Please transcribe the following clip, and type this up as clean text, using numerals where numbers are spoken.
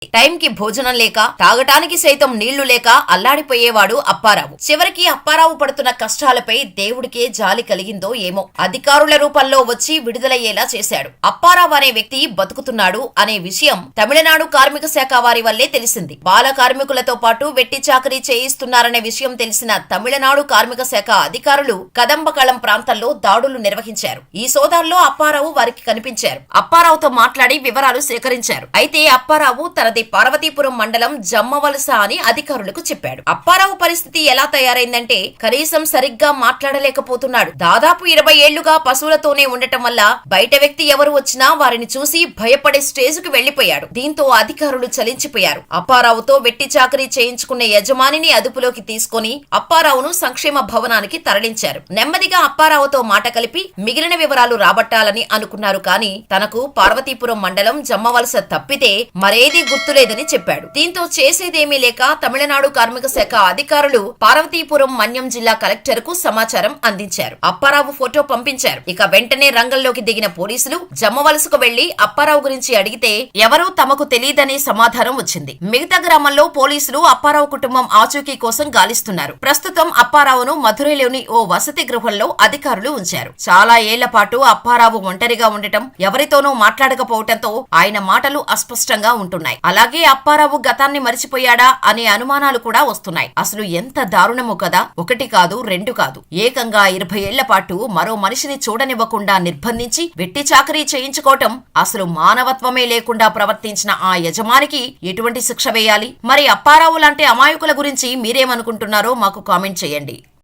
టైంకి భోజనం లేక తాగటానికి సైతం నీళ్లు లేక అల్లాడిపోయేవాడు అప్పారావు. చివరికి అప్పారావు పడుతున్న కష్టాలపై దేవుడికే జాలి కలిగిందో ఏమో అధికారుల రూపంలో వచ్చి విడుదలయ్యేలా చేశాడు. అప్పారావు అనే వ్యక్తి బతుకుతున్నాడు అనే విషయం తమిళనాడు కార్మిక శాఖ వారి వల్లే తెలిసింది. బాల కార్మికులతో పాటు వెట్టి చాకరీ చేయిస్తున్నారనే విషయం తెలిసిన తమిళనాడు కార్మిక శాఖ అధికారులు కదంబకళం ప్రాంతంలో దాడులు నిర్వహించారు. ఈ సోదాల్లో అప్పారావు వారికి కనిపించారు. అప్పారావుతో మాట్లాడి వివరాలు సేకరించారు. అయితే అప్పారావు తనది పార్వతీపురం మండలం జమ్మవలస అని అధికారులకు చెప్పాడు. అప్పారావు పరిస్థితి ఎలా తయారైందంటే కనీసం సరిగ్గా మాట్లాడలేకపోతున్నాడు. దాదాపు 20 ఏళ్లుగా పశువులతోనే ఉండటం వల్ల బయట వ్యక్తి ఎవరు వచ్చినా వారిని చూసి భయపడే స్టేజ్ కు వెళ్లిపోయాడు. దీంతో అధికారులు చలించిపోయారు. అప్పారావుతో వెట్టి చాకరీ చేయించుకునే యజమానిని అదుపులోకి తీసుకుని అప్పారావును సంక్షేమ భవనానికి తరలించారు. నెమ్మదిగా అప్పారావుతో మాట కలిపి మిగిలిన వివరాలు రాబట్టాలని అనుకున్నారు. కానీ తనకు పార్వతీపురం మండలం జమ్మవలస తప్పితే మరేది గుర్తులేదని చెప్పాడు. దీంతో చేసేదేమీ లేక తమిళనాడు కార్మిక శాఖ అధికారులు పార్వతీపురం మన్యం జిల్లా కలెక్టర్ కు సమాచారం అందించారు. అప్పారావు ఫోటో పంపించారు. ఇక వెంటనే రంగంలోకి దిగిన పోలీసులు జమ్మవలసకు వెళ్లి అప్పారావు గురించి అడిగితే ఎవరూ తమకు తెలియదనే సమాధానం వచ్చింది. మిగతా గ్రామంలో పోలీసులు అప్పారావు కుటుంబం ఆచూకీ కోసం గాలిస్తున్నారు. ప్రస్తుతం అప్పారావును మధురైలోని ఓ వసతి గృహంలో అధికారులు ఉంచారు. చాలా ఏళ్ల పాటు అప్పారావు ఒంటరిగా ఉండటం, ఎవరితోనూ మాట్లాడకపోవటంతో ఆయన మాటలు అస్పష్టంగా ఉంటున్నాయి. అలాగే అప్పారావు గతాన్ని మరిచిపోయాడా అనే అనుమానాలు కూడా వస్తున్నాయి. అసలు ఎంత దారుణమో కదా. ఒకటి కాదు, రెండు కాదు, ఏకంగా 20 ఏళ్ల పాటు మరో మనిషిని చూడనివ్వకుండా నిర్బంధించి వెట్టి చాకరీ చేయించుకోవటం, అసలు మానవత్వమే లేకుండా ప్రవర్తించిన ఆ యజమానికి ఎటువంటి శిక్ష వేయాలి? మరి అప్పారావు లాంటి అమాయకుల గురించి మీరేమనుకుంటున్నారో మాకు కామెంట్ చేయండి.